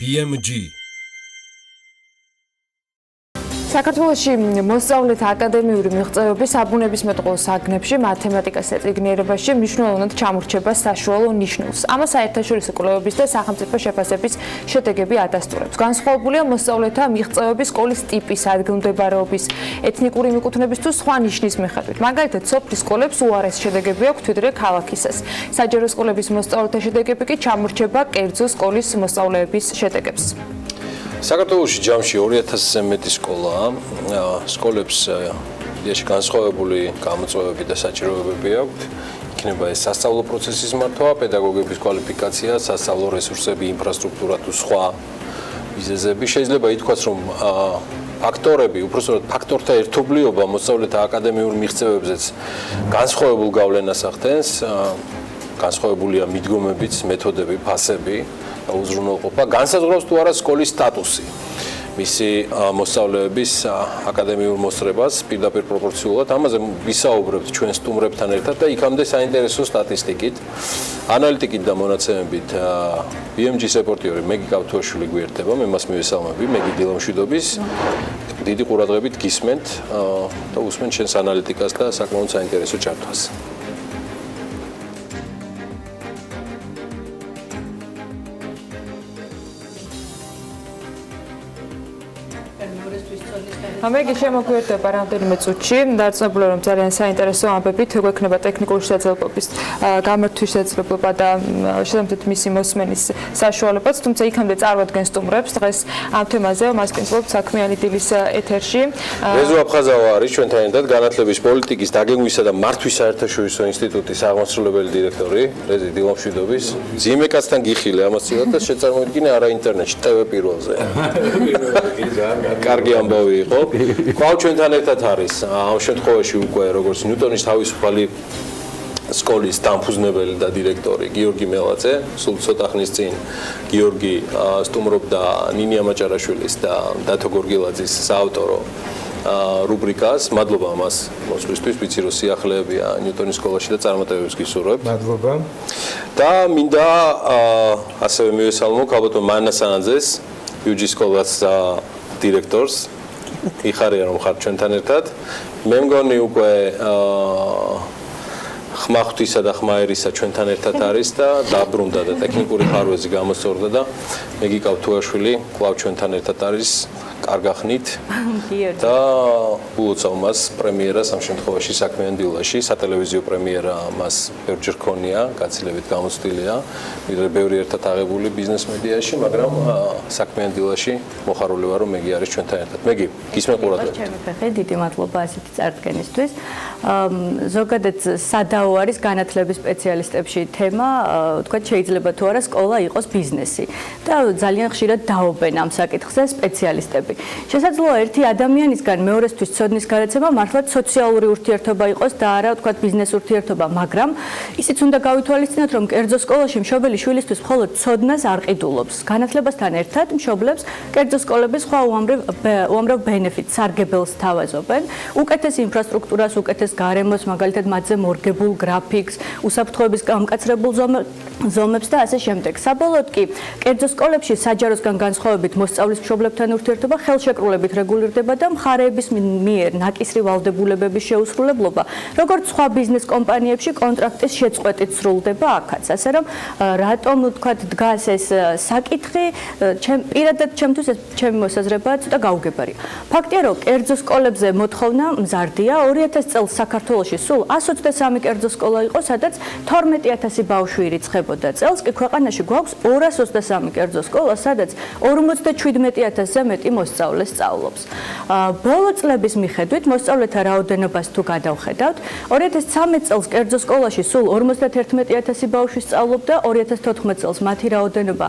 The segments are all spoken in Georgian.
BMG საქართველოში მოსწავლეთა აკადემიური მიღწევები საბუნებისმეტყველო საგნებში, მათემატიკასა, წიგნიერებაში მნიშვნელოვნად ჩამორჩება საშუალო ნიშნულს. ამას საერთაშორისო კვლევების და სახელმწიფო შეფასების შედეგები ადასტურებს. განსხვავებულია მოსწავლეთა მიღწევები სკოლის ტიპის, ადგილმდებარეობის, ეთნიკური მიკუთვნების თუ სხვა ნიშნის მიხედვით. მაგალითად, სოფლის სკოლებს უარეს შედეგები აქვთ ვიდრე ქალაქისას. საჯარო სკოლების მოსწავლეთა შედეგები კი ჩამორჩება კერძო სკოლის მოსწავლეების შედეგებს. საქართველოში ჯამში 2000-ზე მეტი სკოლაა. სკოლებს იაში განსხვავებული გამოწვევები და საჭიროებები აქვთ. იქნება ეს სასწავლო პროცესის მართვა, პედაგოგების კვალიფიკაცია, სასწავლო რესურსები, ინფრასტრუქტურა თუ სხვა მიზეზები. შეიძლება ითქვას, რომ ფაქტორები, უпростоრად ფაქტორთა ერთობლიობა მოსწავლეთა აკადემიურ მიღწევებზეც განსხვავებულ გავლენას ახდენს. განსხვავებულია მიდგომებიც, მეთოდები, ფასები. უზრუნველყოფა განსაზღვრავს თუ არა სკოლის სტატუსი მისი მოსწავლეების აკადემიურ მოსწრებას პირდაპირ პროპორციულად ამაზე ვისაუბრებთ ჩვენ სტუმრებთან ერთად და იქამდე საინტერესო სტატისტიკით ანალიტიკით და მონაცემებით BMG-ის რეპორტიორი მეგი კავთუაშვილი გვერდება მე მას მივესალმები მეგი დილამშვიდობის დიდი ყურადღებით გისმენთ და უსმენთ ჩვენს ანალიტიკას და საკმაოდ საინტერესო ჩართვას ამერიკის შემოგვიერთება რამდენიმე წუთში დარწმუნებული რომ ძალიან საინტერესო ამბებით გვექნება ტექნიკური შესაძლებლობის გამართვის შესაძლებლობა და შესაბამისად მისი მოსმენის საშუალებაც თუმცა იქამდე წარმოადგენს სტუმრებს დღეს ამ თემაზე მასპინძლობთ საქმიანი დილის ეთერში რეზო აფხაზავა არის ჩვენთან ერთად განათლების პოლიტიკის დაგეგმვისა და მართვის საერთაშორისო ინსტიტუტის აღმასრულებელი დირექტორი რეზი დილამშვიდობის ძიმე კაცთან გიხილე ამას ცდილობ და შეწარმოიდგინე არა ინტერნეტში TV პირველზე კარგი ამბავი იყო კვლავ ჩვენთან ერთად არის ამ შემთხვევაში უკვე როგორც ნიუტონის თავისუფალი სკოლის დამფუძნებელი და დირექტორი გიორგი მელაძე სულ ცოტა ხნის წინ გიორგი სტუმრობდა ნინია მაჭარაშვილის და დათო გორგილაძის საავტორო რუბრიკას მადლობა ამას მოსვლისთვის ვიცი რომ სიახლეებია ნიუტონის სკოლაში და წარმატებებს გისურვებთ მადლობა და მინდა ასევე მივესალმო ალბათ მანასანაძეს BMG სკოლას დირექტორს იხარია რომ ხარ ჩვენთან ერთად მე მგონი უკვე ხმაღვთისა და ხმაერისა ჩვენთან ერთად არის და დაბრუნდა და ტექნიკური ხარვეზი გამოსწორდა და მეგი კავთუაშვილი კვლავ ჩვენთან ერთად არის კარგახნით და უოცავ მას პრემიერას ამ შემთხვევაში საქმიან დილაში სატელევიზიო პრემიერა მას ბევრჯერ ქონია გაცილებით გამოცდილია ვიდრე ბევრი ერთად აღებული ბიზნეს მედიაში მაგრამ საქმიან დილაში მოხარული ვარ რომ მეგი არის ჩვენთან ერთად მეგი გისმენ ყურადღებით ჩემი ფეხი დიდი მადლობა ასეთი წარდგენისთვის ზოგადად სადაო არის განათლების სპეციალისტებში თემა თქვა შეიძლება თუ არა სკოლა იყოს ბიზნესი და ძალიან ხშირად დაობენ ამ საკითხზე სპეციალისტები შესაძლოა ერთი ადამიანისგან მეორესთვის ცოდნის გარაცემა მართლაც სოციალური ურთიერთობა იყოს და არა ვთქვათ ბიზნეს ურთიერთობა, მაგრამ ისიც უნდა გავითვალისწინოთ, რომ კერძო სკოლაში მშობელი შვილისთვის მხოლოდ ცოდნას არ ყიდულობს. განათლებასთან ერთად მშობლებს კერძო სკოლების სხვა უამრავ ბენეფიტს, სარგებელს თავაზობენ, უკეთეს ინფრასტრუქტურას, უკეთეს გარემოს, მაგალითად მათზე მორგებულ გრაფიკს, უსაფრთხოების გამკაცრებულ ზომებს და ასე შემდეგ. საბოლოოდ კი კერძო სკოლებში საჯაროსგან განსხვავებით მოსწავლის მშობლებთან ურთიერთობა ხელშეკრულებით რეგულირდება და მხარეების მიერ ნაკისრი ვალდებულებების შეუსრულებლობა, როგორც სხვა ბიზნეს კომპანიებში კონტრაქტის შეწყვეტით სრულდება აქაც. ასე რომ რატომ ვთქვათ დგას ეს საკითხი, პირადად ჩემთვის ეს ჩემი მოსაზრებაა ცოტა გაუგებარია. ფაქტია, რომ კერძო სკოლებზე მოთხოვნა მზარდია. 2000 წელს საქართველოში სულ 123 კერძო სკოლა იყო, სადაც 12000 ბავშვი ირიცხებოდა. წელს კი ქვეყანაში გვაქვს 223 კერძო სკოლა, სადაც 57000-ზე მეტი მოსწავლე სწავლობს. ბოლო წლების მიხედვით მოსწავლეთა რაოდენობას თუ გადავხედავთ, 2013 წელს კერძო სკოლაში სულ 51000 ბავშვი სწავლობდა, 2014 წელს მათი რაოდენობა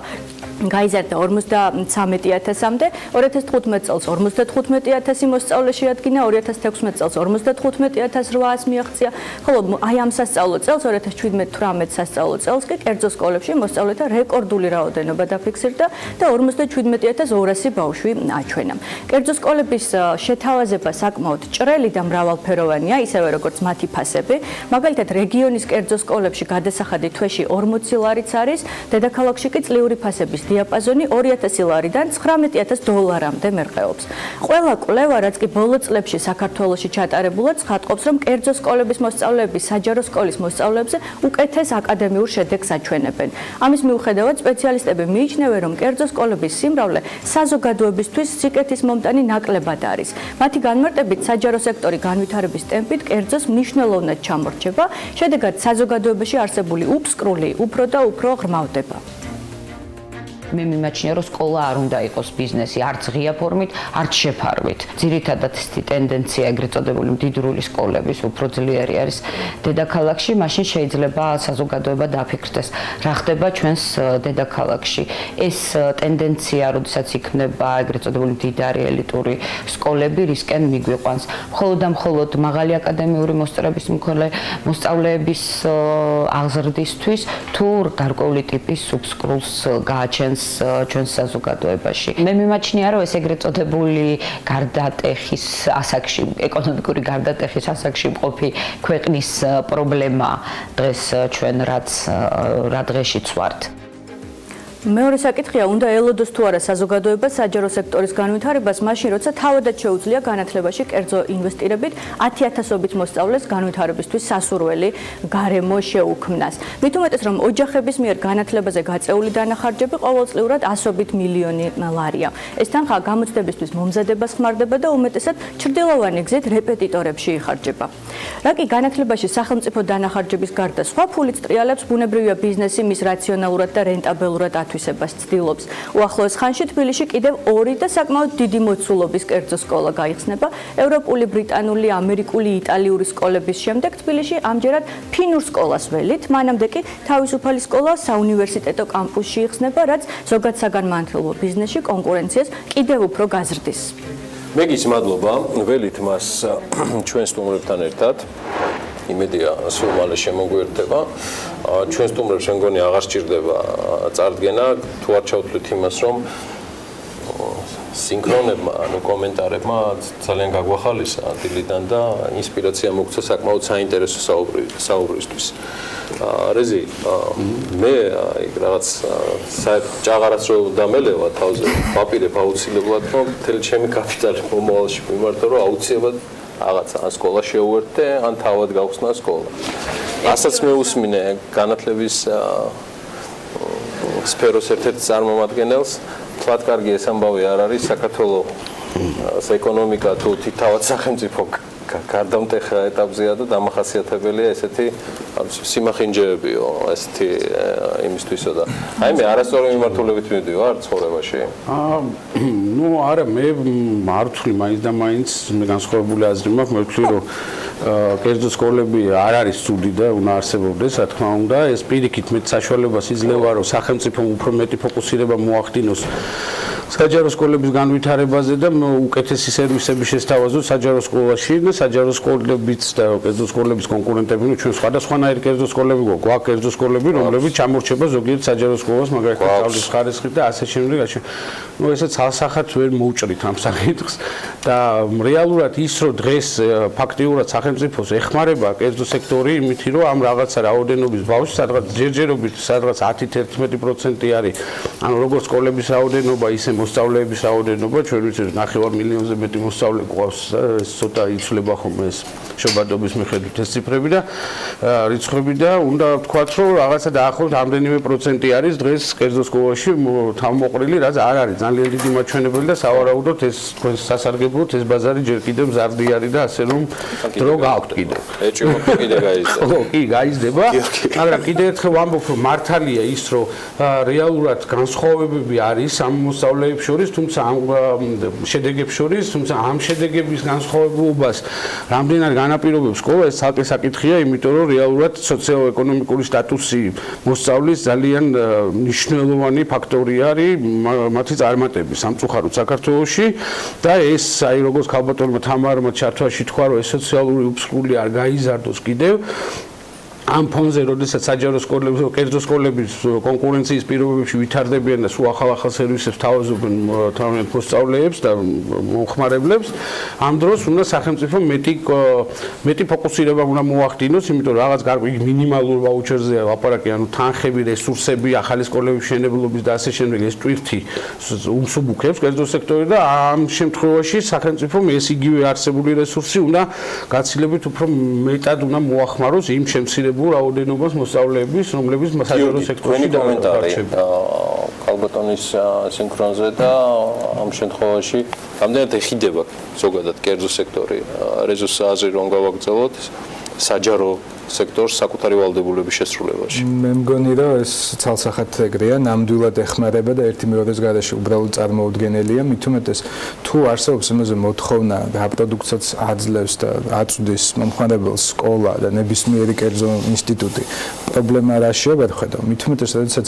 გაიზარდა 53000-მდე, 2015 წელს 55000 მოსწავლე შეადგინა, 2016 წელს 55800 მიაღწია, ხოლო აი ამ სასწავლო წელს 2017-18 სასწავლო წელს კი კერძო სკოლებში მოსწავლეთა რეკორდული რაოდენობა დაფიქსირდა და 517,200 ბავშვი აჩვენა. კერძო სკოლების შეთავაზება საკმაოდ ჭრელი და მრავალფეროვანია, ისევე როგორც მათი ფასები. მაგალითად, რეგიონის კერძო სკოლებში გადასახადი თვეში 40 ლარიც არის, დედაქალაქში კი წლიური ფასების დიაპაზონი 2000 ლარიდან 19000 დოლარამდე მერყეობს. ყველა კვლევა, რაც კი ბოლო წლებში საქართველოში ჩატარებულად, ცხადყოფს, რომ კერძო სკოლების მოსწავლეები საჯარო სკოლის მოსწავლეებზე უკეთეს აკადემიურ შედეგს აჩვენებენ. ამის მიუხედავად, სპეციალისტები მიიჩნევენ, რომ კერძო სკოლების სიმრავლე საზოგადოებისთვის სიკეთის მომტანი ნაკლებად არის. მათი განმარტებით, საჯარო სექტორი განვითარების ტემპით კერძოს მნიშვნელოვნად ჩამორჩება, შედეგად საზოგადოებაში არსებული უფსკრული უფრო და უფრო ღრმავდება. მე მიმაჩნია, რომ სკოლა არ უნდა იყოს ბიზნესი, არც ღია ფორმით, არც შეფარვით. ძირითადად ეს ტენდენცია ეგრეთ წოდებული მდიდრული სკოლების უფრო ძლიერი არის დედაქალაქში, მაშინ შეიძლება საზოგადოება დააფიქრდეს, რა ხდება ჩვენს დედაქალაქში. ეს ტენდენცია, როდესაც იქნება ეგრეთ წოდებული მდიდარი ელიტური სკოლები, რისკენ მიგვიყვანს. მხოლოდ და მხოლოდ მაღალი აკადემიური მოსწავლეების მოსწავლეების აღზრდისთვის თუ გარკვეული ტიპის უფსკრულს გააჩენს ჩვენს საზოგადოებაში. მე მიმაჩნია, რომ ეს ეგრეთ წოდებული გარდატეხის ასაკში, ეკონომიკური გარდატეხის ასაკში მყოფი ქვეყნის პრობლემა დღეს ჩვენ რა დღეშიც ვართ. მეორე საკითხია, უნდა ელოდოს თუ არა საზოგადოება საჯარო სექტორის განვითარებას, მაშინ როცა თავადაც შეუძლია განათლებაში კერძო ინვესტირებით 10000-ობით მოსწავლეს განვითარებისთვის სასურველი გარემო შეუქმნას. მით უმეტეს, რომ ოჯახების მიერ განათლებაზე გაწეული დანახარჯები ყოველწლიურად 100 მილიონი ლარია. ეს თანხა გამოცდებისთვის მომზადებას ხმარდება და უმეტესად ჩრდილოვანი გზით რეპეტიტორებში იხარჯება. რა კი განათლებაში სახელმწიფო დანახარჯების გარდა სხვა ფულით ტრიალებს, ბუნებრივია ბიზნესი მის რაციონალურად და რენტაბელურად ათვისებას ცდილობს. უახლოეს ხანში თბილისში კიდევ 2 და საკმაოდ დიდი მოცულობის კერძო სკოლა გაიხსნება. ევროპული, ბრიტანული, ამერიკული, იტალიური სკოლების შემდეგ თბილისში ამჯერად ფინურ სკოლას ველით, მანამდე კი თავისუფალი სკოლა საუნივერსიტეტო კამპუსში იხსნება, რაც ზოგად საგანმანათლებლო ბიზნესში კონკურენციას კიდევ უფრო გაზრდის. მეგის მადლობა, ველით მას ჩვენ სტუმრებთან ერთად. იმედია, სულ მალე შემოგვიერთდება. ჩვენ სტუმრებს მე მგონი აღარ სჭირდება წარდგენა, თუ არ ჩავთვლით იმას, რომ სინქრონებმა, კომენტარებმა ძალიან გაგვახალისა დილიდან და ინსპირაცია მოგცა საკმაოდ საინტერესო საუბრისთვის. რეზი, მე რაღაც ჭაღარას რო დამელევა თავზე, ვაპირებ აუცილებლად, რომ მთელი ჩემი კაპიტალი მომავალში მიმართო, რომ აუცილებლად რაღაცა სკოლა შეუერთდე, ან თავად გავხსნა სკოლა. ასაც მეუსმინე განათლების სფეროს ერთ-ერთ წარმომადგენელს, თქვათ კარგი ეს ამბავი არ არის, საქართველოს ეკონომიკა თუ თავად სახელმწიფო გარდამტეხ ეტაპზეა და დამახასიათებელია ესეთი სიმახინჯეებიო, ესეთი იმისთვისო და აი მე არასწორი მიმართულებით მივდივარ ცხოვრებაში. ნუ არა, მე არ ვთვლი მაინც და მაინც მე განსხვავებული აზრი მაქვს, მე ვთვლი რომ კერძო სკოლები არ არის ცუდი და უნდა არსებობდეს, რა თქმა უნდა, ეს პირიქით მე საშუალებას იძლევა რომ სახელმწიფომ უფრო მეტი ფოკუსირება მოახდინოს საჯარო სკოლების განვითარებაზე და უკეთესი სერვისები შესთავაზოს საჯარო სკოლაში და საჯარო სკოლებიც და კერძო სკოლების კონკურენტები, ნუ ჩვენ სხვადასხვანაირი კერძო სკოლები გვაქვს, კერძო სკოლები, რომლებიც ჩამორჩება ზოგიერთ საჯარო სკოლას, მაგალითად სწავლის ხარისხით და ასე შემდეგ. ნუ ესე ცალსახად ვერ მოვჭრით ამ საკითხს და რეალურად ის რომ დღეს ფაქტიურად სახელმწიფოს ეხმარება კერძო სექტორი იმითი რომ ამ რაღაცა რაოდენობის ბავშვი სადღაც ჯერჯერობით სადღაც 10-11% არის, ანუ როგორც სკოლების რაოდენობა, ისე მოსწავლეების რაოდენობა, ჩვენ ვიცით 9 მილიონზე მეტი მოსწავლე გვყავს, ეს ცოტა იცვლება ხოლმე ეს შობადობის მიხედვით ეს ციფრები და რიცხვები და უნდა ვთქვათ, რომ რაღაცა დაახლოებით რამდენიმე პროცენტი არის დღეს კერძო სკოლაში თავმოყრილი, რაც არ არის ძალიან დიდი მაჩვენებელი და სავარაუდოდ ეს თქვენ სასარგებლოდ ეს ბაზარი ჯერ კიდევ მზარდი არის და ასე რომ დრო გააქვთ კიდევ. ეჭვმა კიდე გაიზრდა. ხო, კი, გაიზრდება, მაგრამ კიდე ერთხელ ვამბობ, რომ მართალია ის, რომ რეალურად განსხვავებები არის ამ მოსწავლეებს შორის, თუმცა ამ შედეგებს შორის, თუმცა ამ შედეგების განსხვავებულობას რამდენად განაპირობებს სკოლა, ეს ცალკე საკითხია, იმიტომ რომ რეალურად სოციო-ეკონომიკური სტატუსი მოსწავლის ძალიან მნიშვნელოვანი ფაქტორი არის მათი წარმატების სამწუხაროდ საქართველოში და ეს აი როგორც ქალბატონმა თამარმა ჩართვაში თქვა, რომ ეს სოციალური უფსკრული არ გაიზარდოს კიდევ. ამ ფონზე, როდესაც საჯარო სკოლების, კერძო სკოლების კონკურენციის პირობებში ვითარდებიან და სულ ახალ სერვისებს თავაზობენ თავიანთ მოსწავლეებს და მომხმარებლებს, ამ დროს უნდა სახელმწიფო მეტი ფოკუსირება უნდა მოახდინოს, იმიტომ რომ რაღაც გარკვეულ მინიმალურ ვაუჩერზე ლაპარაკი, ანუ თანხები, რესურსები, ახალი სკოლების მშენებლობის და ასე შემდეგ ეს ტვირთი უმსუბუქებს კერძო სექტორი და ამ შემთხვევაში სახელმწიფომ ეს იგივე არსებული რესურსი უნდა გაცილებით უფრო მეტად უნდა მოახმაროს იმ შემცირებულ რაოდენობას მოსწავლეების, რომლებიც საჯარო სექტორში დარჩება. კალბატონის სინქრონზე და ამ შემთხვევაში რამდენად ეხიდება ზოგადად კერძო სექტორი რეზოს აზრი რომ გავაგრძელოთ საჯარო სექტორს საკუთარი ვალდებულების შესრულებაში. მე მგონი რომ ეს ცალსახად ეგრეა, ნამდვილად ეხმარება და ერთი მეორეს გარეშე უბრალოდ წარმოუდგენელია, მით უმეტეს თუ არსებობს იმაზე მოთხოვნა და აპროდუქციაც აძლევს და აწვდის მომხმარებელს სკოლა და ნებისმიერი კერძო ინსტიტუტი. პრობლემა რაშია ვერ ხედავ. მით უმეტეს როდესაც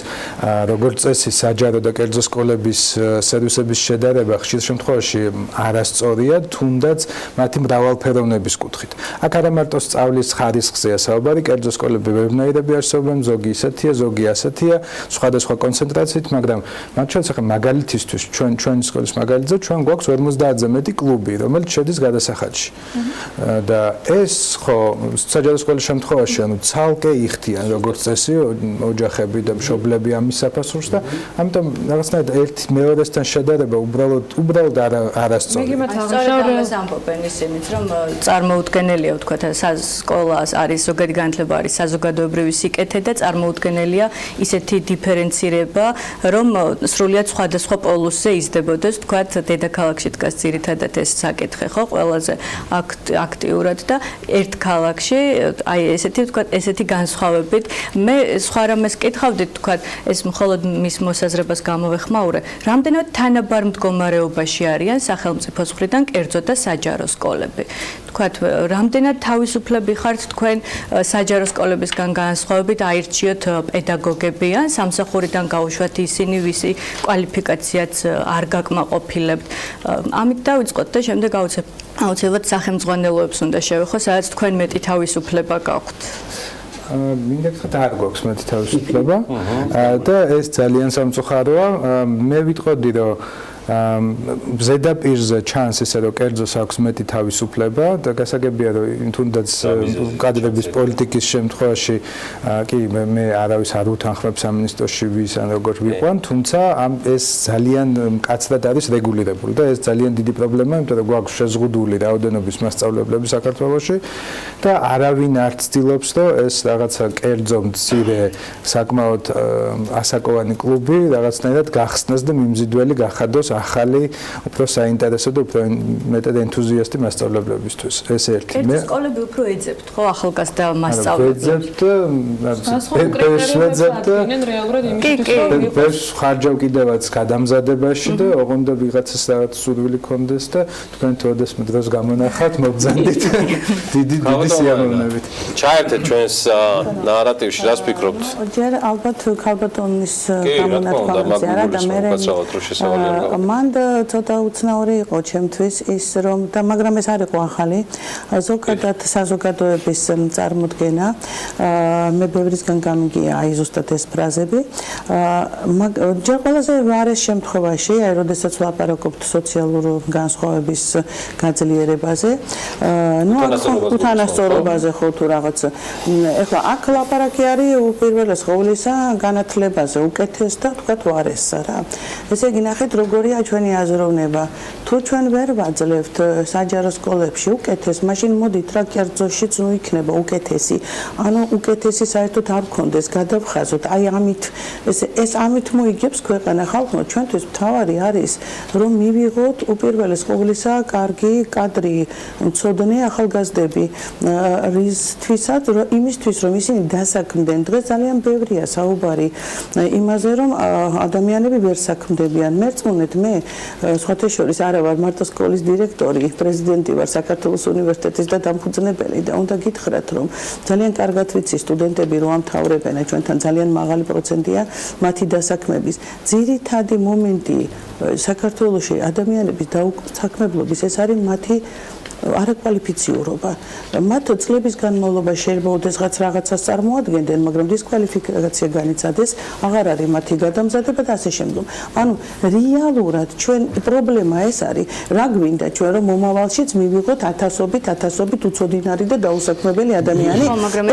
როგორც წესი საჯარო და კერძო სკოლების სერვისების შედარება ხშირ შემთხვევაში არასწორია, თუნდაც მათი მრავალფეროვნების კუთხით. აქ არა მარტო სწავლის ხარისხზეა საუბარი, კერძო სკოლები ბევრნაირები არსებობენ, ზოგი ისეთია, ზოგი ასეთია, სხვადასხვა კონცენტრაციით, მაგრამ მათ შორის ახლა მაგალითისთვის ჩვენი სკოლის მაგალითზე ჩვენ გვაქვს 50-ზე მეტი კლუბი, რომელიც შედის გადასახადში. და ეს ხო საჯარო სკოლის შემთხვევაში, ანუ ცალკე იხდიან როგორც წესი ოჯახები და მშობლები ამის საფასურს და ამიტომ რაღაცნაირად ერთ მეორესთან შედარება უბრალოდ არასწორია. მე გიმართავს ამბობენ ისინიც, რომ წარმოუდგენელია ვთქვათ, სკოლას არის ზოგადი განათლება არის საზოგადოებრივი სიკეთე და წარმოუდგენელია ისეთი დიფერენცირება, რომ სრულიად სხვადასხვა პოლუსზე იზრდებოდეს, ვთქვათ, დედაქალაქში დგას ძირითადად ეს საკითხი, ხო, ყველაზე აქტიურად და ერთ ქალაქში, აი ესეთი ვთქვათ, ესეთი განსხვავებით. მე სხვა რამეს კითხავდი, ვთქვათ, ეს მხოლოდ მის მოსაზრებას გამოვეხმაურე, რამდენად თანაბარ მდგომარეობაში არიან სახელმწიფოს მხრიდან კერძო და საჯარო სკოლები. ვთქვათ, რამდენად თავისუფლები ხართ თქვენ საჯარო სკოლებისგან განსხვავებით აირჩიოთ პედაგოგები ან სამსახურიდან გაუშვათ ისინი, ვისი კვალიფიკაციაც არ გაკმაყოფილებთ. ამით დავიწყოთ და შემდეგ აუცილებლად სახელმძღვანელოებს უნდა შევეხო, სადაც თქვენ მეტი თავისუფლება გაქვთ. მინდა გითხრათ, არ გვაქვს მეტი თავისუფლება და ეს ძალიან სამწუხაროა. მე ვიტყოდი, რომ ზედაპირზე ჩანს ისე რომ კერძოს აქვს მეტი თავისუფლება და გასაგებია რომ თუნდაც კადრების პოლიტიკის შემთხვევაში კი მე არავის არ უთანხმებ სამინისტროში ვის ან როგორ ვიყვან, თუმცა ეს ძალიან მკაცრად არის რეგულირებული და ეს ძალიან დიდი პრობლემაა, იმიტომ რომ გვაქვს შეზღუდული რაოდენობის მასწავლებლები საქართველოში და არავინ არ ცდილობს რომ ეს რაღაცა კერძო მცირე საკმაოდ ასაკოვანი კლუბი რაღაცნაირად გახსნას და მიმზიდველი გახადოს ახალი, უფრო საინტერესო და უფრო მეტად ენთუზიასტი მასწავლებლებისთვის. ეს ერთი. კერძო სკოლები უფრო ეძებთ, ხო, ახალგაზრდა მასწავლებლებს. ეძებთ, ხარჯავ კიდევაც გადამზადებაში და ოღონდ ვიღაცას რაღაც სურვილი კონდეს და თქვენ თოდესმე დროს გამონახათ, მობრძანდით დიდი სიამოვნებით. ჩაერთეთ ჩვენს ნარატივში, რას ფიქრობთ? ჯერ ალბათ ქალბატონის გამონათქვამებზე არა და მე მან ცოტა უცნაური იყო ჩემთვის ის რომ და მაგრამ ეს არ იყო ახალი ზოგადად საზოგადოების წარმოდგენა მე ბევრისგან გამიგია აი ზუსტად ეს ფრაზები ჯერ ყველაზე ვარეს შემთხვევაში აი როდესაც ვაპარაკობთ სოციალურ განსხვავების გაძლიერებაზე ნუ უთანასწორობაზე ხო თუ რაღაც ეხლა აქ ლაპარაკი არის უპირველეს ყოვლისა განათლებაზე უკეთეს და თქვათ ვარესსა რა ესე იგი ნახეთ როგორია ჩვენი აზროვნება თუ ჩვენ ვერ ვაძლევთ საჯარო სკოლებში უკეთეს მაშინ მოდით რა კერძოშიც ნუ იქნება უკეთესი ანუ უკეთესი საერთოდ არ გქონდეს გადავხაზოთ აი ამით ეს ამით მოიგებს ქვეყანა ხალხმა ჩვენთვის მთავარი არის რომ მივიღოთ უპირველეს ყოვლისა კარგი კადრი მცოდნე ახალგაზრდები რისთვისაც იმისთვის რომ ისინი დასაქმდნენ დღეს ძალიან ბევრია საუბარი იმაზე რომ ადამიანები ვერ საქმდებიან მერწმუნეთ მე სხვათა შორის არა ვარ მარტო სკოლის დირექტორი პრეზიდენტი ვარ საქართველოს უნივერსიტეტის და დამფუძნებელი და უნდა გითხრათ რომ ძალიან კარგად ვიცი სტუდენტები რომ ამთავრებენ ჩვენთან ძალიან მაღალი პროცენტია მათი დასაქმების ძირითადი მომენტი საქართველოში ადამიანების დაუსაქმებლობის ეს არის მათი არაკვალიფიციურობა. მათ წლების განმავლობაში შეიძლება ოდესღაც რაღაცას წარმოადგენდნენ, მაგრამ დისკვალიფიკაცია განიცადეს, აღარ არის მათი გადამზადება და ასე შემდგომ. ანუ რეალურად ჩვენ პრობლემა ეს არის, რა გვინდა ჩვენ რომ მომავალშიც მივიღოთ ათასობით უცოდინარი და დაუსაქმებელი ადამიანი.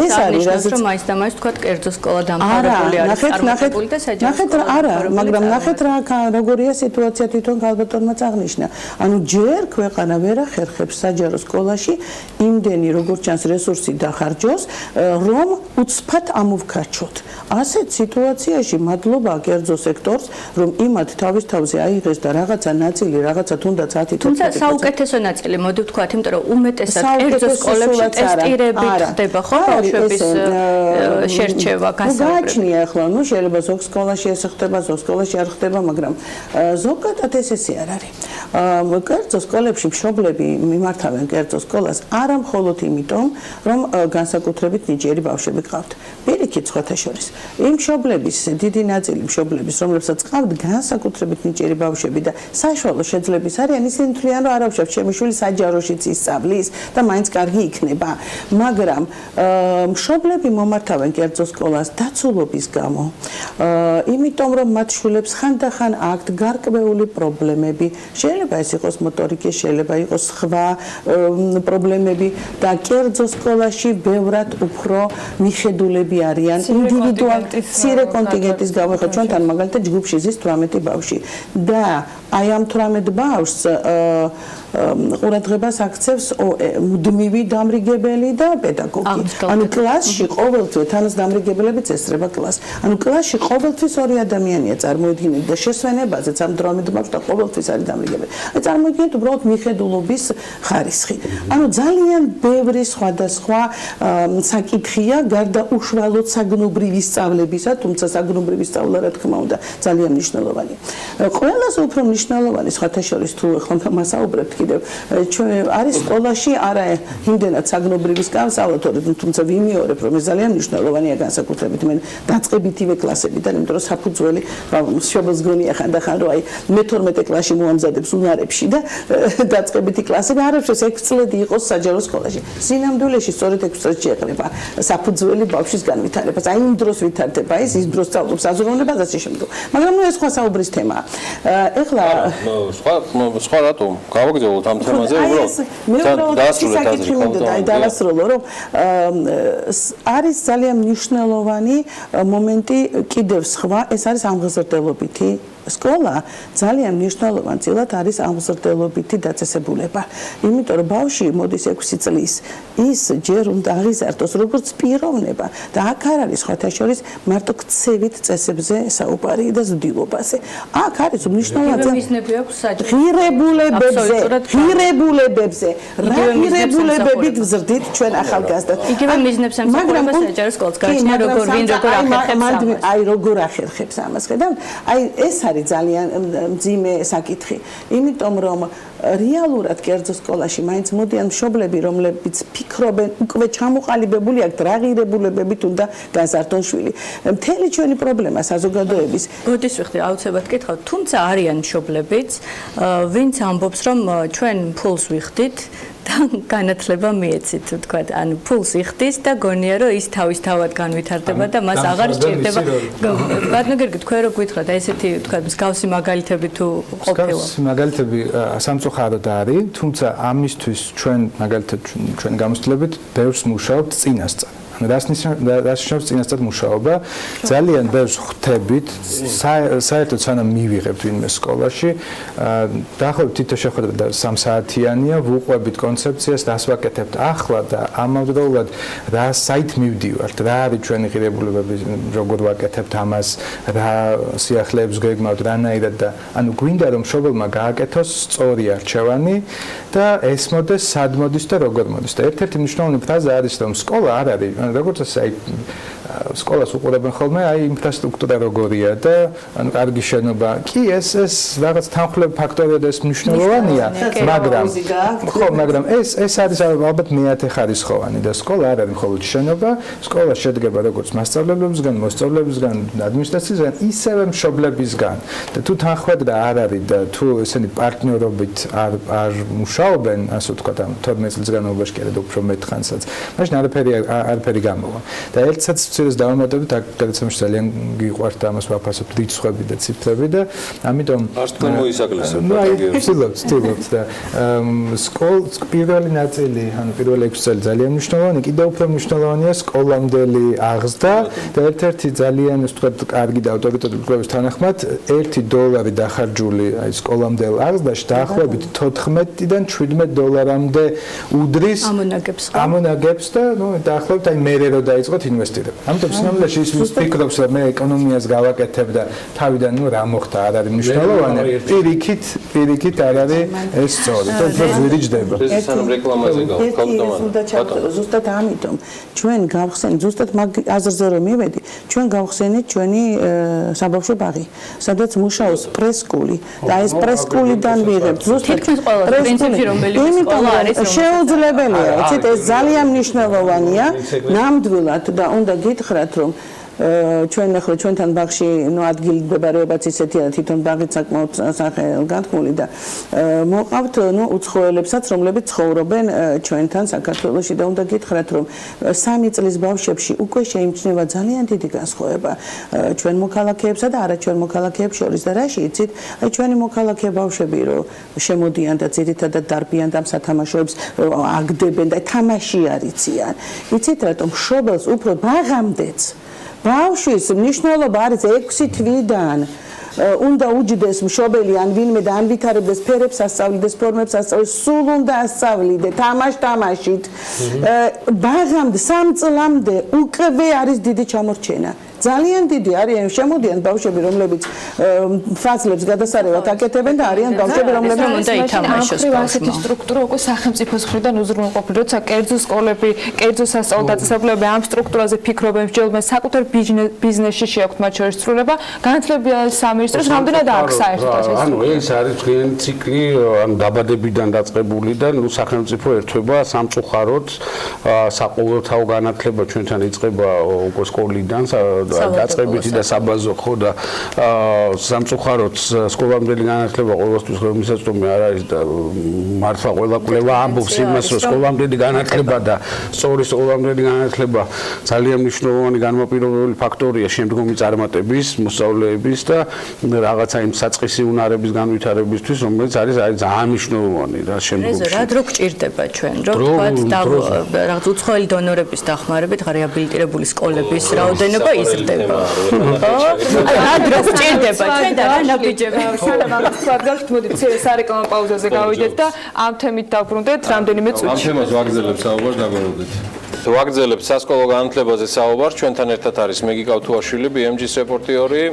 ეს არის რომ მაინც და მაინც თქვა კერძო სკოლა დამთავრებული არის წარმოებული და საჯარო არა, მაგრამ ნახეთ რა როგორია სიტუაცია თვითონ ქალბატონმა აღნიშნა. ანუ ჯერ ქვეყანა ვერ ახერხებს საჯარო სკოლაში იმდენი როგორც ჩანს რესურსი დახარჯოს, რომ უცბად ამოვქარჩოთ. ასეთ სიტუაციაში მადლობა კერძო სექტორს, რომ იმათ თავის თავზე აიღეს და რაღაცა ნაწილი, რაღაცა თუნდაც 10-15%. თუმცა საუკეთესო ნაწილი, მოდი ვთქვათ, იმიტომ რომ უმეტესად კერძო სკოლებში ტესტირებით ხდება ხო ბავშვების შერჩევა, გასაუბრება. გააჩნია ახლა, ну შეიძლება ზოგ სკოლაში ეს ხდება, ზოგ სკოლაში არ ხდება, მაგრამ ზოგადად ესე არ არის. კერძო სკოლებში მშობლები მიმართავენ კერძო სკოლას არა მხოლოდ იმიტომ, რომ განსაკუთრებით ნიჭიერი ბავშვები ყავთ. პირიქით სხვათა შორის. იმ მშობლების დიდი ნაწილი მშობლების, რომლებსაც ყავთ განსაკუთრებით ნიჭიერი ბავშვები და საშუალო შეძლების არიან, ისინი თვლიან, რომ არა ვშავ, ჩემი შვილი საჯაროშიც ისწავლის და მაინც კარგი იქნება. მაგრამ მშობლები მომართავენ კერძო სკოლას დაცულობის გამო. იმიტომ რომ მათ შვილებს ხანდახან აქვთ გარკვეული პრობლემები. შეიძლება ეს იყოს მოტორიკის, შეიძლება იყოს სხვა პრობლემები და კერძო სკოლაში ბევრად უფრო მიხედულები არიან ინდივიდუალურ მცირე კონტინგენტის გამო. ხო ჩვენთან მაგალითად ჯგუფში ზის 18 ბავშვი და აი ამ 18 ბავშვს ყურადღებას აქცევს მუდმივი დამრიგებელი და პედაგოგი. ანუ კლასში ყოველთვის თანასდამრიგებლებიც ესწრება კლასს. ანუ კლასში ყოველთვის ორი ადამიანია წარმოედგინეთ და შესვენებაზეც ამ 18 ბავშვს და ყოველთვის არის დამრიგებელი. აი წარმოედგინეთ უბრალოდ მიხედულობის ხარისხი. ანუ ძალიან ბევრი სხვადასხვა საკითხია გარდა უშუალოდ საგნობრივი სწავლებისა, თუმცა საგნობრივი სწავლა რა თქმა უნდა ძალიან მნიშვნელოვანია. ყველაზე უფრო მნიშვნელოვანი სხვათა შორის თუ ახლა მასაუბრებთ კიდევ ჩვენ არის სკოლაში არა იმდენად საგნობრივი სწავლა, თუმცა ვიმეორებ რომ ეს ძალიან მნიშვნელოვანია განსაკუთრებით მე დაწყებითივე კლასებიდან, იმიტომ რომ საფუძველი მშობელს გონია ხანდახან რომ აი მე-12 კლასში მოამზადებს უნარებში და დაწყებითი კლასები არაფერს 6 წლები იყოს საჯარო სკოლაში. სინამდვილეში სწორედ 6 წელს შეეყრება საფუძველი ბავშვის განვითარებას. აი იმ დროს ვითარდება ის დროს სწავლობს აზროვნებას ასე შემდგომ. მაგრამ ეს სხვა საუბრის თემაა. ეხლა სხვა რატომ გავაგზავნოთ ამ თემაზე უბრალოდ დავასრულო რომ არის ძალიან მნიშვნელოვანი მომენტი კიდევ სხვა ეს არის ამღზრდელობითი სკოლა ძალიან მნიშვნელოვანად არის ამღზრდელობითი დაწესებულება. იმიტომ რომ ბავშვი მოდის 6 წლის ის ჯერ უნდა აღიზარდოს როგორც პიროვნება და აქ არ არის სხვათა შორის მარტო ქცევით წესებზე საუბარი და ზრდილობაზე. აქ არის მნიშვნელოვანი ღირებულებებზე. რა ღირებულებებით ვზრდით ჩვენ ახალგაზრდად. იგივე მიზნებს ემსახურება საჯარო სკოლას გააჩნია როგორ ახერხებს. აი როგორ ახერხებს ამას ხედავთ? აი ეს არის ძალიან მძიმე საკითხი. იმიტომ რომ რეალურად კერძო სკოლაში მაინც მოდიან მშობლები, რომლებიც ფიქრობენ, უკვე ჩამოყალიბებული აქვთ რა ღირებულებებით უნდა გაზარდონ შვილი. მთელი ჩვენი პრობლემა საზოგადოების. მოდის ვიხდი, აუცილებლად გითხავთ, თუმცა არიან მშობლებიც, ვინც ამბობს, რომ ჩვენ ფულს ვიხდით და განათლება მიეცით, თქვათ, ანუ ფულს იხდის და გონია, რომ ის თავისთავად განვითარდება და მას აღარ სჭირდება. ბატონო გერგი, თქვენ რო გითხრათ, აი ესეთი, თქვათ, მსგავსი მაგალითები თუ ყოფილა. მსგავსი მაგალითები სამწუხაროდ არის, თუმცა ამისთვის ჩვენ მაგალითად ჩვენ გამოცდილებით ბევრს მუშაობთ წინასწარ. რას ნიშნავს წინასწარ მუშაობა? ძალიან ბევრს ხვდებით, საერთოდ სანამ მივიღებთ ვინმე სკოლაში, დაახლოებით თითო შეხვედრა 3 საათიანია, ვუყვებით კონცეფციას, რას ვაკეთებთ ახლა და ამავდროულად რა საით მივდივართ, რა არის ჩვენი ღირებულებები, როგორ ვაკეთებთ ამას, რა სიახლეებს გვეგმავთ, რანაირად და ანუ გვინდა რომ მშობელმა გააკეთოს სწორი არჩევანი და ესმოდეს სად მოდის და როგორ მოდის. და ერთ-ერთი მნიშვნელოვანი ფრაზა არის რომ სკოლა არ არის როგორც ასე აი სკოლას უყურებენ ხოლმე აი ინფრასტრუქტურა როგორია და ანუ კარგი შენობა კი ეს რაღაც თანხმლები ფაქტორია და ეს მნიშვნელოვანია მაგრამ ეს არის ალბათ მეათე ხარისხოვანი და სკოლა არ არის მხოლოდ შენობა სკოლა შედგება როგორც მასწავლებლებისგან მოსწავლეებისგან ადმინისტრაციისგან ისევე მშობლებისგან და თუ თანხმედრა არ არის და თუ ესენი პარტნიორობით არ მუშაობენ ასე ვთქვათ ამ 12 წლის განმავლობაში კი არა და უფრო მეტ ხანსაც მაშინ არაფერი გამოვა და ერთსაც ვცირეს დავამატებით აქ გადაცემაში ძალიან გიყვართ ამას ვაფასებთ რიცხვები და ციფრები და ამიტომ არ თქვენ მოისაგლესებთ ვცდილობთ და სკოლის პირველი ნაწილი ანუ პირველი 6 წელი ძალიან მნიშვნელოვანი კიდევ უფრო მნიშვნელოვანია სკოლამდელი აღზრდა და ერთ-ერთი ძალიან ასე ვთქვათ კარგი და ავტორიტეტული კვლევის თანახმად $1 დახარჯული აი სკოლამდელ აღზრდაში დაახლოებით $14-დან $17 უდრის ამონაგებს და ნუ დაახლოებით აი მერე რო დაიწყოთ ინვესტირება. ამიტომ სინამდვილეში ის ვფიქრობს რომ მე ეკონომიას გავაკეთებ და თავიდან ნუ რა მოხდა არ არის მნიშვნელოვანი. პირიქით არ არის ეს სწორი. და უფრო ზვირიჯდება. ეს სანამ რეკლამაზე გავხსენოთ. ზუსტად ამიტომ ჩვენ გავხსენით ზუსტად მაგ აზრზე რომ მივედი, ჩვენ გავხსენით ჩვენი საბავშვო ბაღი, სადაც მუშაობს პრესკული და ეს პრესკულიდან ვიღებთ ზუსტად პრინციპი რომელიც სკოლა არის შეუძლებელია, იცით ეს ძალიან მნიშვნელოვანია ნამდვილად და უნდა გითხრათ რომ ჩვენ ახლა ჩვენთან ბაღში ნუ ადგილმდებარეობაც ისეთია თვითონ ბაღიც საკმაოდ სახელგანთქმული და მოყავთ ნუ უცხოელებსაც რომლებიც ცხოვრობენ ჩვენთან საქართველოში და უნდა გითხრათ რომ 3 წლის ბავშვებში უკვე შეიმჩნევა ძალიან დიდი განსხვავება ჩვენ მოქალაქეებსა და არაჩვენ მოქალაქეებს შორის და რაში იცით აი ჩვენი მოქალაქე ბავშვები რომ შემოდიან და ძირითადად დარბიან და სათამაშოებს აგდებენ და თამაში არიციან იცით რატომ მშობელს უფრო ბაღამდეც ბავშვის მნიშვნელობა არის 6 თვიდან უნდა უჯდეს მშობელი ან ვინმე და ანვითარებდეს ფერებს ასწავლიდეს ფორმებს ასწავლიდეს სულ უნდა ასწავლიდე თამაშით ბაღამდე 3 წლამდე უკვე არის დიდი ჩამორჩენა ძალიან დიდი არიან შემოდიან ბავშვები რომლებიც ფაზლებს გადასარევად აკეთებენ და არიან ბავშვები რომლებიც უნდა ითამაშოს ასეთი სტრუქტურა უკვე სახელმწიფოს მხრიდან უზრუნველყოფილი როცა კერძო სკოლები კერძო სასწავლო დაწესებულებები ამ სტრუქტურაზე ფიქრობენ მსჯელობენ საკუთარ ბიზნესში შეაქვთ მათ შორის ცვლილება განათლების სამინისტროს რამდენად აქვს საერთოდ ეს ანუ ეს არის თქვენი ციკლი ანუ დაბადებიდან დაწყებული და ნუ სახელმწიფო ერთვება სამწუხაროდ საყოველთაო განათლება ჩვენთან იწყება უკვე სკოლიდან დაწყებითი და საბაზო ხო და სამწუხაროდ სკოლამდელი განათლება ყოველთვის მისაწვდომი არ არის და მართლა ყველა კვლევა ამბობს იმას რომ სკოლამდელი განათლება და სწორი სკოლამდელი განათლება ძალიან მნიშვნელოვანი განმაპირობებელი ფაქტორია შემდგომი წარმატების მოსწავლეების და რაღაცა იმ საწყისი უნარების განვითარებისთვის რომელიც არის ძალიან მნიშვნელოვანი რა შემდგომში რა დრო გჭირდება ჩვენ რომ თქვათ რაღაც უცხოელი დონორების დახმარებით რეაბილიტირებული სკოლების რაოდენობა იზრდება რა დრო გჭირდება ჩვენ და რა ნაბიჯები სანამ ამას თქვათ გავხდით მოდი მცირე სარეკლამო პაუზაზე გავიდეთ და ამ თემით დავბრუნდეთ რამდენიმე წუთში ამ თემას ვაგრძელებ საუბარს დაგვრჩით ვაგრძელებთ სასკოლო განათლებაზე საუბარს ჩვენთან ერთად არის მეგი კავთუაშვილი BMG-ის რეპორტიორი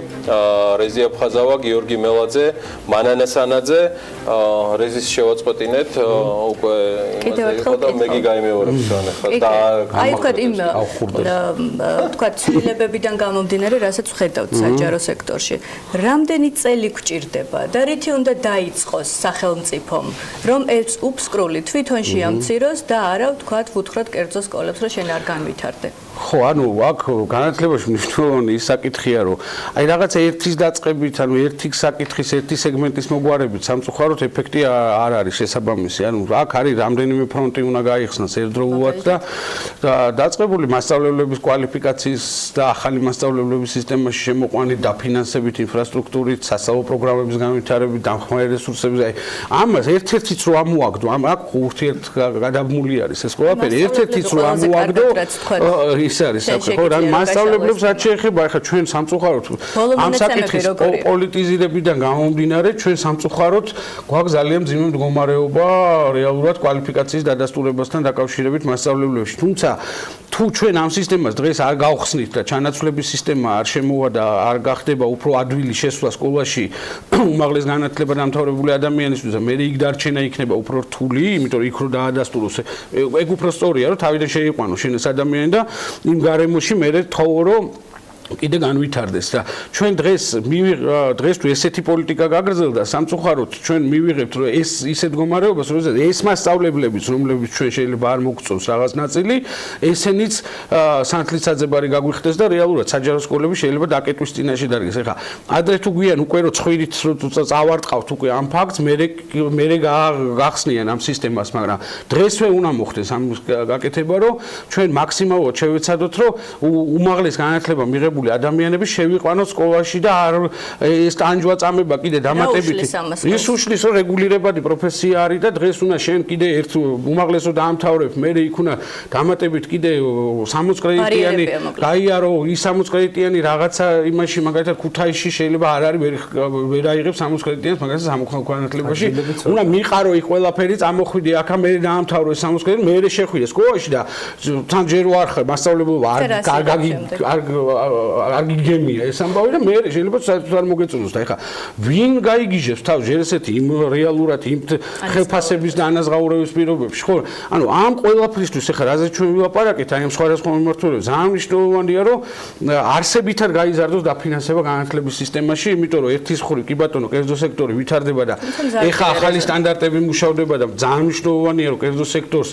რეზია ფხაზავა გიორგი მელაძე მანანა სანაძე რეზის შევაწყვეტინეთ უკვე იმაზე და მეგი გაიმეორებს ახლა და აი თქვა იმ თქვა ცვლილებებიდან გამომდინარე რასაც ვხედავთ საჯარო სექტორში რამდენი წელი გჭირდება და რითი უნდა დაიწყოს სახელმწიფომ რომ ეს უფსკრული თვითონ შეამციროს და არა ვთქვათ ვუთხრათ კერძო სკოლებს რომ შენ არ განვითარდე. ხო, ანუ აქ განათლებაში მნიშვნელოვანი ის საკითხია, რომ აი რაღაცა ერთის დაწყებით, ანუ ერთი საკითხის, ერთი სეგმენტის მოგვარებით სამწუხაროდ ეფექტი არ არის შესაბამისი. ანუ აქ არის რამდენიმე ფრონტი უნდა გაიხსნას ერთდროულად და დაწყებული მასწავლებლების კვალიფიკაციის და ახალი მასწავლებლების სისტემაში შემოყვანით, დაფინანსებით, ინფრასტრუქტურით, სასწავლო პროგრამების განვითარებით, დამხმარე რესურსებზე. აი ამას ერთ-ერთიც რო ამოაგდო, აქ ურთიერთგადაბმული არის ეს ყველაფერი. ერთ-ერთიც რო ამოაგდო ის არის ხო რა მასწავლებლებს რაც შეეხება ახლა ჩვენ სამწუხაროდ ამ საკითხის პოლიტიზირებიდან გამომდინარე ჩვენ სამწუხაროდ გვაქვს ძალიან მძიმე მდგომარეობა რეალურად კვალიფიკაციის დადასტურებასთან დაკავშირებით მასწავლებლებში თუმცა თუ თუ ჩვენ ამ სისტემას დღეს არ გავხსნით და ჩანაცვლების სისტემა არ შემოვა და არ გახდება უფრო ადვილი შესვლა სკოლაში უმაღლეს განათლება დამთავრებული ადამიანისთვის და მე იქ დარჩენა იქნება უფრო რთული, იმიტომ რომ იქ რო დაადასტუროს, ეგ უფრო სწორია, რომ თავიდან შეიყვანოს შენ ეს ადამიანი და იმ გარემოში მე თხოვო რომ კიდე განვითარდეს და ჩვენ დღეს თუ ესეთი პოლიტიკა გაგრძელდა სამწუხაროდ ჩვენ მივიღებთ რომ ეს ისე მდგომარეობას როდესაც ეს მასწავლებლებიც რომლებიც ჩვენ შეიძლება არ მოგწონს რაღაც ნაწილი ესენიც სანთლის საძებარი გაგვიხდეს და რეალურად საჯარო სკოლები შეიძლება დაკეტვის წინაშე დადგეს. ეხლა ადრე თუ გვიან უკვე რომ ცხვირით წავარტყავთ უკვე ამ ფაქტს მე გახსნიან ამ სისტემას, მაგრამ დღესვე უნდა მოხდეს ამ გაკეთება რომ ჩვენ მაქსიმალურად შევეცადოთ რომ უმაღლეს განათლება მიღებული ადამიანები შევიყვანოთ სკოლაში და არ ეს ტანჯვა წამება კიდე დამატებითი ის უშლის რომ რეგულირებადი პროფესია არის და დღეს უნდა შენ კიდე ერთ უმაღლესო დაამთავრებ მე იქ უნდა დამატებით კიდე 60 კრედიტიანი გაიარო ის 60 კრედიტიანი რაღაცა იმაში მაგალითად ქუთაისში შეიძლება არ არის ვერ აიღებს 60 კრედიტიანს მაგალითად სამოქალაქო განათლებაში უნდა მიყარო იქ ყველაფერი წამოხვიდე აქა მე დაამთავრო ეს 60 კრედიტი მე შეხვიდე სკოლაში და თან ჯერ ვარ მასწავლებლობა არ გიგემია ეს ამბავი და მე შეიძლება საერთოდ არ მოგეწონოს და ეხლა ვინ გაიგიჟებს თავს ჯერ ესეთი იმ რეალურად იმ ხელფასების და ანაზღაურების პირობებში ხო ანუ ამ ყველაფრისთვის ეხლა რაზეც ჩვენ ვილაპარაკეთ აი ამ სხვადასხვა მიმართულებით ძალიან მნიშვნელოვანია რომ არსებითად გაიზარდოს დაფინანსება განათლების სისტემაში იმიტომ რომ ერთის მხრივ კი ბატონო კერძო სექტორი ვითარდება და ეხლა ახალი სტანდარტები მუშავდება და ძალიან მნიშვნელოვანია რომ კერძო სექტორს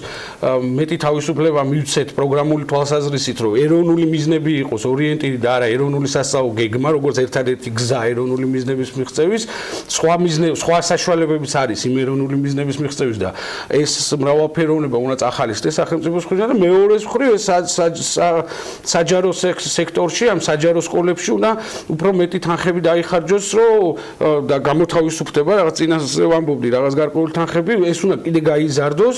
მეტი თავისუფლება მივცეთ პროგრამული თვალსაზრისით რომ ეროვნული მიზნები იყოს ორიენტირი და არა ეროვნული სასწავლო გეგმა, როგორც ერთადერთი გზა ეროვნული მიზნების მიღწევის, სხვა საშუალებებიც არის იმ ეროვნული მიზნების მიღწევის და ეს მრავალფეროვნება უნდა წახალისდეს სახელმწიფოს მხრიდან და მეორეს მხრივ ეს საჯარო სექტორში, ამ საჯარო სკოლებში უნდა უფრო მეტი თანხები დაიხარჯოს, რომ და გამოთავისუფლდება რაღაც წინასწარ ვამბობდი, რაღაც გარკვეული თანხები, ეს უნდა კიდე გაიზარდოს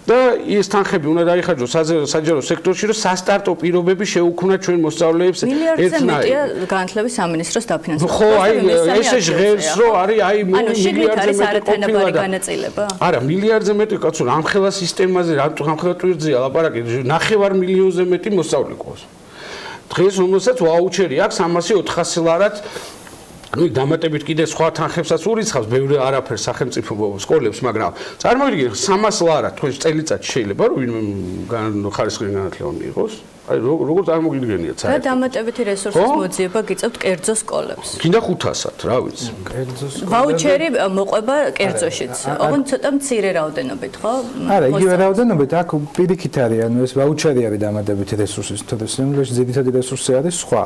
და ეს თანხები უნდა დაიხარჯოს საჯარო სექტორში, რომ სასტარტო პირობები შეუქმნათ ჩვენ მოსწავლეებს ერთნაირად განათლების სამინისტროს დაფინანსება. ხო, აი ესე ჟღერს რომ არის აი მილიარდზე მეტი ყოფილა განაწილება. არა, მილიარდზე მეტი კაცო, ამხელა სისტემაზე, ამხელა ტვირთზეა ლაპარაკი, 9 მილიონზე მეტი მოსწავლე ყავს. დღეს რომელსაც ვაუჩერი აქვს 300-400 ლარად ну დამატებით კიდე სხვა თანხებსაც ურიცხავს ბევრი არაფერს სახელმწიფო სკოლებს, მაგრამ წარმოვიდგინე 300 ლარად თქვენ წელიწადში შეიძლება რომ ვინმე ხარისხიანი განათლება მიიღოს. აი როგორ წარმოგიდგენიათ საერთოდ? და დამატებითი რესურსის მოძიება გიწევთ კერძო სკოლებს. კიდე 500-ად, რა ვიცი. კერძო სკოლები. ვაუჩერი მოყვება კერძოშიც. ოღონდ ცოტა მცირე რაოდენობით, ხო? არა, იგივე რაოდენობით აქ პირიქით არის, ანუ ეს ვაუჩერი არის დამატებითი რესურსის, თორე სინამდვილეში ძირითადი რესურსი არის სხვა.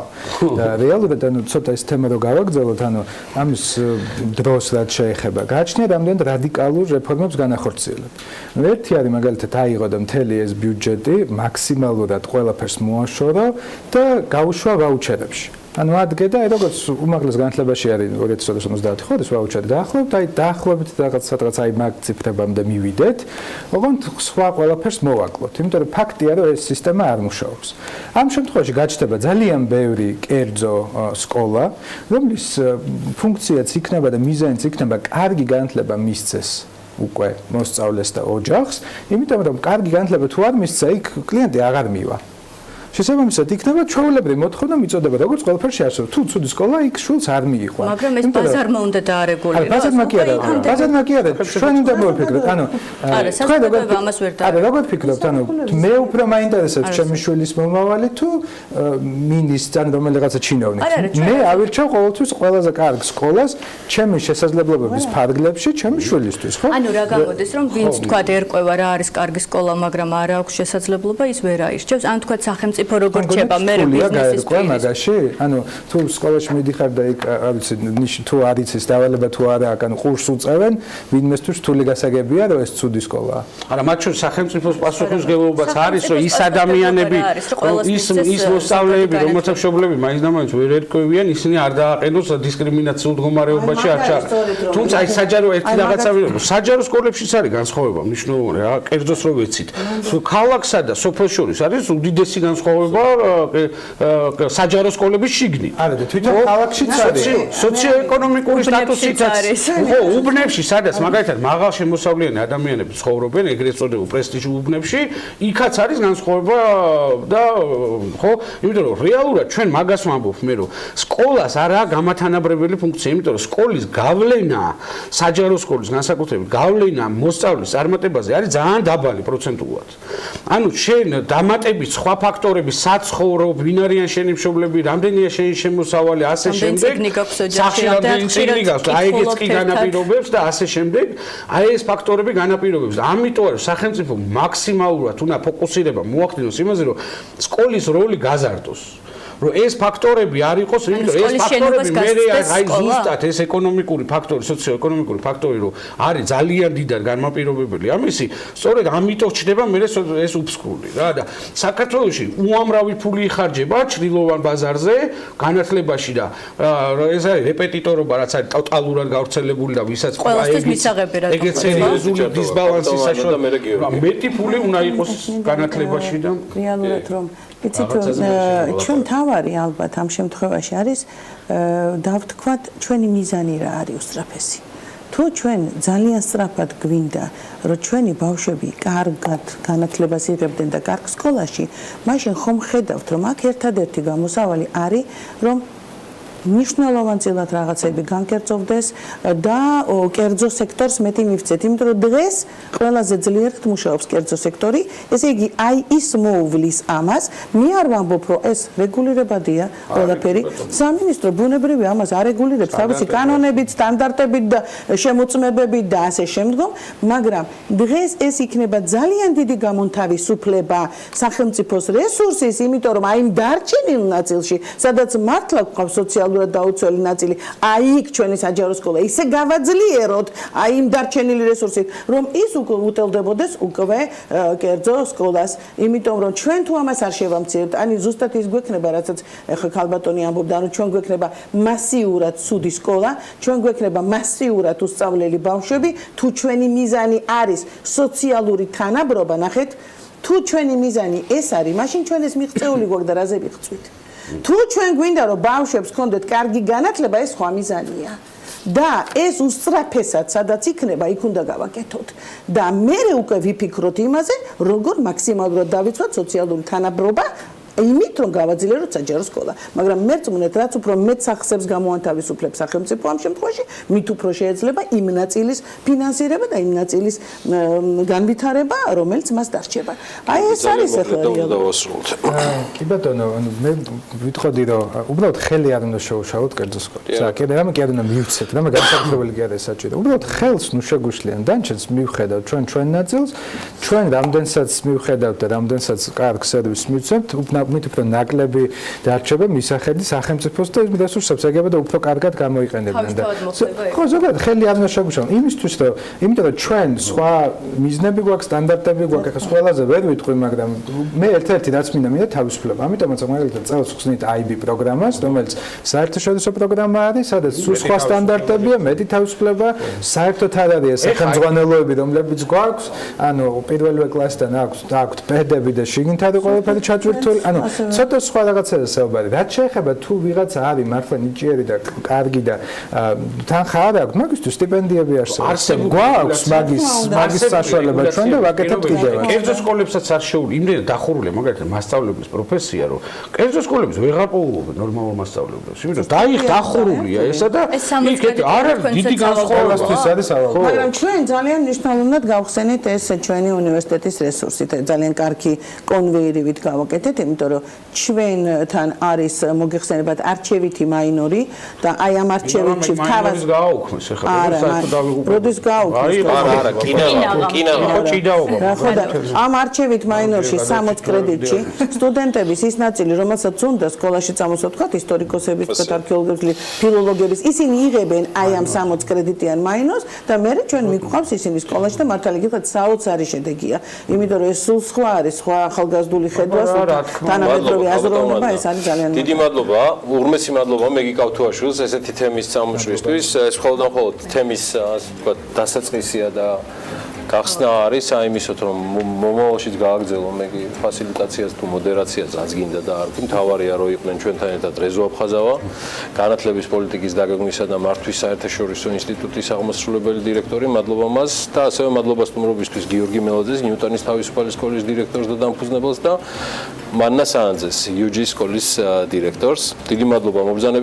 და რეალურად ანუ ცოტა ეს თემა რო გავაგრძელოთ, ანუ ამის დროს რაც შეეხება, გააჩნია რამდენად რადიკალურ რეფორმებს განახორციელებ. ერთი არის მაგალითად აიღო და მთელი ეს ბიუჯეტი მაქსიმალურად ყველაფერს მოაშორა და გაუშვა ვაუჩერებში. ანუ ადგე და როგორც უმაღლეს განათლებაში არის 2050 ხო ეს ვაუჩერი დაახლოებით, აი დაახლოებით რაღაც აი მაგ ციფრებამდე მივიდეთ, ოღონდ სხვა ყველაფერს მოვაკლოთ, იმიტომ რომ ფაქტია რომ ეს სისტემა არ მუშაობს. ამ შემთხვევაში გაჩნდება ძალიან ბევრი კერძო სკოლა, რომლის ფუნქციაც იქნება და მიზანიც იქნება კარგი განათლება მისცეს უკვე მოსწავლეს და ოჯახს, იმიტომ რომ კარგი განათლება თუ არ მისცა, იქ კლიენტი აღარ მივა. შესაბამისად იქნება ჩვეულებრივი მოთხოვნა მიწოდება, როგორც ყველაფერში არსებობს. თუ ცუდი სკოლა იქ შულს არ მიიღვა. მაგრამ ეს ბაზარმა უნდა დაარეგულიროს. ბაზარმა კი არა, ბაზარმა კი არა, ჩვენ უნდა მოვიფიქროთ. ანუ არა, საზოგადოება ამას ვერ არა, როგორ ფიქრობთ? ანუ მე უფრო მაინტერესებს ჩემი შვილის მომავალი თუ მინის ან რომელიღაცა ჩინოვნიკი. მე ავირჩევ ყოველთვის ყველაზე კარგ სკოლას ჩემი შესაძლებლობების ფარგლებში ჩემი შვილისთვის, ხო? ანუ რა გამოდის, რომ ვინც თქვა ერკვევა რა არის კარგი სკოლა, მაგრამ არ აქვს შესაძლებლობა, ის ვერ აირჩევს. ან თქვა სახელმწიფო როგორ რჩება მე ბიზნესის მაგაში, ანუ თუ სკოლაში მიდიხარ და იქ არ ვიცი, თუ არის ეს დავალება თუ არა, ანუ ყურს უწევენ, ვინმესთვის რთული გასაგებია, რომ ეს ცუდი სკოლაა. არა, მათ შორის სახელმწიფოს პასუხისმგებლობაც არის, რომ ის ადამიანები, ის მოსწავლეები, რომელთა მშობლები მაინც და მაინც ვერ ერკვევიან, ისინი არ დააყენოს დისკრიმინაციულ მდგომარეობაში არ ჩაერთონ. თუმცა აი საჯარო ერთი რაღაცა საჯარო სკოლებშიც არის განსხვავება მნიშვნელოვანი, რა, კერძოს რო ვეცით. ქალაქსა და სოფელს შორის არის უდიდესი განსხვავება განსხვავება საჯარო სკოლების შიგნით. არა და თვითონ ქალაქშიც არის. სოციო-ეკონომიკური სტატუსით არის. ხო, უბნებში, სადაც მაგალითად მაღალ შემოსავლიანი ადამიანები ცხოვრობენ, ეგრეთ წოდებულ პრესტიჟულ უბნებში, იქაც არის განსხვავება და ხო, იმიტომ რომ რეალურად ჩვენ მაგას ვამბობთ მე რომ სკოლას არ აქვს გამათანაბრებელი ფუნქცია, იმიტომ რომ სკოლის გავლენა საჯარო სკოლის განსაკუთრებით გავლენა მოსწავლის წარმატებაზე არის ძალიან დაბალი პროცენტულად. ანუ შენ დამატებით სხვა ფაქტორები, საცხოვრო, ვინ არიან შენი მშობლები, რამდენია შენი შემოსავალი, ასე შემდეგ. სახში რამდენი წიგნი გაქვს, აი ეგეც კი განაპირობებს და ასე შემდეგ. აი ეს ფაქტორები განაპირობებს. ამიტომ არის სახელმწიფო მაქსიმალურად უნდა ფოკუსირება მოახდინოს იმაზე, რომ სკოლის როლი გაზარდოს. რომ ეს ფაქტორები არ იყოს, იმიტომ რომ ეს ფაქტორები მე აი ზუსტად ეს ეკონომიკური ფაქტორი, სოციო-ეკონომიკური ფაქტორი რომ არის ძალიან დიდად განმაპირობებელი. ამისი, სწორედ ამიტომ ჩნდება მე ეს უფსკული რა და საქართველოში უამრავი ფული იხარჯება ჩრდილოვან ბაზარზე, განათლებაში და ეს არის რეპეტიტორობა, რაც არის ტოტალურად გავრცელებული და ვისაც ყველა ეგეც სერიოზული დისბალანსი საშუალო. მეტი ფული უნდა იყოს განათლებაში და რეალურად რომ იცით ჩვენ თავარი ალბათ ამ შემთხვევაში არის დავთქვათ ჩვენი მიზანი რა არის უსწრაფესი. თუ ჩვენ ძალიან სწრაფად გვინდა რომ ჩვენი ბავშვები კარგად განათლებას იღებდნენ და კარგ სკოლაში, მაშინ ხომ ხედავთ რომ აქ ერთადერთი გამოსავალი არის რომ მნიშვნელოვანწილად რაღაცები განკერძოვდეს და კერძო სექტორს მეტი მივცეთ, იმიტომ რომ დღეს ყველაზე ძლიერად მუშაობს კერძო სექტორი, ესე იგი აი ის მოუვლის ამას, მე არ ვამბობ რომ ეს რეგულირებადია ყველაფერი, სამინისტრო ბუნებრივი ამას არეგულირებს თავისი კანონებით, სტანდარტებით და შემოწმებებით და ასე შემდგომ, მაგრამ დღეს ეს იქნება ძალიან დიდი გამონთავისუფლება სახელმწიფოს რესურსის, იმიტომ რომ აი იმ დარჩენილ ნაწილში, სადაც მართლა გვყავს სოციალური დაუცველი ნაწილი, აი იქ ჩვენი საჯარო სკოლა ისე გავაძლიეროთ, აი იმ დარჩენილი რესურსით, რომ ის უკვე უტელდებოდეს უკვე კერძო სკოლას, იმიტომ რომ ჩვენ თუ ამას არ შევამცირებთ, ani ზუსტად ის გვექნება, რასაც ახლა ქალბატონი ამბობდა, ანუ ჩვენ გვექნება მასიურად ცუდი სკოლა, ჩვენ გვექნება მასიურად უსწავლელი ბავშვები, თუ ჩვენი მიზანი არის სოციალური თანაბრობა, ნახეთ, თუ ჩვენი მიზანი ეს არის, მაშინ ჩვენ ეს მიღწეული გვაქვს და რაზე ვიღწვით. თუ ჩვენ გვინდა რომ ბავშვებს ჰქონდეთ კარგი განათლება, ეს სხვა მიზანია. და ეს უსწრაფესად სადაც იქნება, იქ უნდა გავაკეთოთ. და მე უკვე ვიფიქროთ იმაზე, როგორ მაქსიმალურად დავიცვათ სოციალური თანაბრობა, იმით რომ გავაძლიეროთ საჯარო სკოლა. მაგრამ მერწმუნეთ, რაც უფრო მეტ სახსებს გამოანთავისუფლებს სახელმწიფო ამ შემთხვევაში, მით უფრო შეიძლება იმ ნაწილის ფინანსირება და იმ ნაწილის განვითარება, რომელიც მას დარჩება. აი ეს არის ახლა კი ბატონო, მე ვიტყოდი რომ უბრალოდ ხელი არ უნდა შეუშალოთ კერძო სკოლას. კიდე რამე კი არ უნდა მივცეთ, რამე განსაკუთრებული კი არის საჭირო. უბრალოდ ხელს ნუ შეგვიშლიან, დანჩენს მივხედავთ ჩვენ ნაწილს, ჩვენ რამდენსაც მივხედავთ და რამდენსაც კარგ სერვისს მივცემთ, მით უფრო ნაკლები დარჩება მისახედი სახელმწიფოს და რესურსებს ეგება და უფრო კარგად გამოიყენებენ და ხო ზოგადად ხელი არ უნდა შეგვიშალოთ იმისთვის რომ იმიტომ რომ ჩვენ სხვა მიზნები გვაქვს სტანდარტები გვაქვს ახლა ყველაზე ვერ ვიტყვი მაგრამ მე ერთ-ერთი რაც მინდა თავისუფლება ამიტომაც მაგალითად წელს ხსნით IB პროგრამას რომელიც საერთაშორისო პროგრამა არის სადაც სხვა სტანდარტებია მეტი თავისუფლება საერთოდ არ არის სახელმძღვანელოები რომლებიც გვაქვს ანუ პირველივე კლასიდან აქვს პედები და შიგნით არის ყველაფერი ჩაჭვირთული ანუ ცოტა სხვა რაღაცაა საუბარი. რაც შეეხება თუ ვიღაცა არის მართლა ნიჭიერი და კარგი და თანხა არ აქვს, მაგისთვის სტიპენდიები არსებობს. გვაქვს მაგის საშუალება ჩვენ და ვაკეთებთ კიდევ. კერძო სკოლებსაც არ შეუძლია, იმდენად დახურულია მაგალითად მასწავლებლის პროფესია, რომ კერძო სკოლებს ვეღარ პოულობენ ნორმალურ მასწავლებლებს. იმიტომ რომ დახურულია ესა და იქეთ არ არის დიდი განსხვავებისთვის არის ავალ. მაგრამ ჩვენ ძალიან მნიშვნელოვნად გავხსენეთ ეს ჩვენი უნივერსიტეტის რესურსი, ძალიან კარგი კონვეიერით გავაკეთეთ, იმიტომ რომ ჩვენთან არის მოგეხსენებათ არჩევითი მაინორი და აი ამ არჩევითში თავის გააუქმეს ახლა საერთოდ დავიღუპე. როდის გააუქმეს? არა, კინავა. ამ არჩევით მაინორში 60 კრედიტში სტუდენტების ის ნაწილი, რომელსაც უნდა სკოლაში წამოსვათ, თქვა ისტორიკოსების, არქეოლოგების, ფილოლოგების, ისინი იღებენ აი ამ 60 კრედიტიან მაინორს და მე ჩვენ მიგვყავს ისინი სკოლაში და მართალი გითხრათ საოცარი შედეგია. იმიტომ რომ ეს სულ სხვა არის, სხვა ახალგაზრდული ხედვას თანამედროვე აზროვნება ეს არის ძალიან დიდი მადლობა, ურმესი მადლობა მე გიკავთუაშვილს ესეთი თემის წამოჭრისთვის. ეს მხოლოდ თემის ასე ვთქვათ დასაწყისია და გახსნა არის აიმისოთ რომ მომავალშიც გააგრძელო მე ფასილიტაციას თუ მოდერაციას რაც გინდა და არ მთავარია რომ იყვნენ ჩვენთან ერთად რეზო აფხაზავა განათლების პოლიტიკის დაგეგმვისა და მართვის საერთაშორისო ინსტიტუტის აღმასრულებელი დირექტორი მადლობა მას და ასევე მადლობა სტუმრობისთვის გიორგი მელაძეს ნიუტონის თავისუფალი სკოლის დირექტორს და დამფუძნებელს და მანნა საანძეს UG სკოლის დირექტორს დიდი მადლობა მობრძანების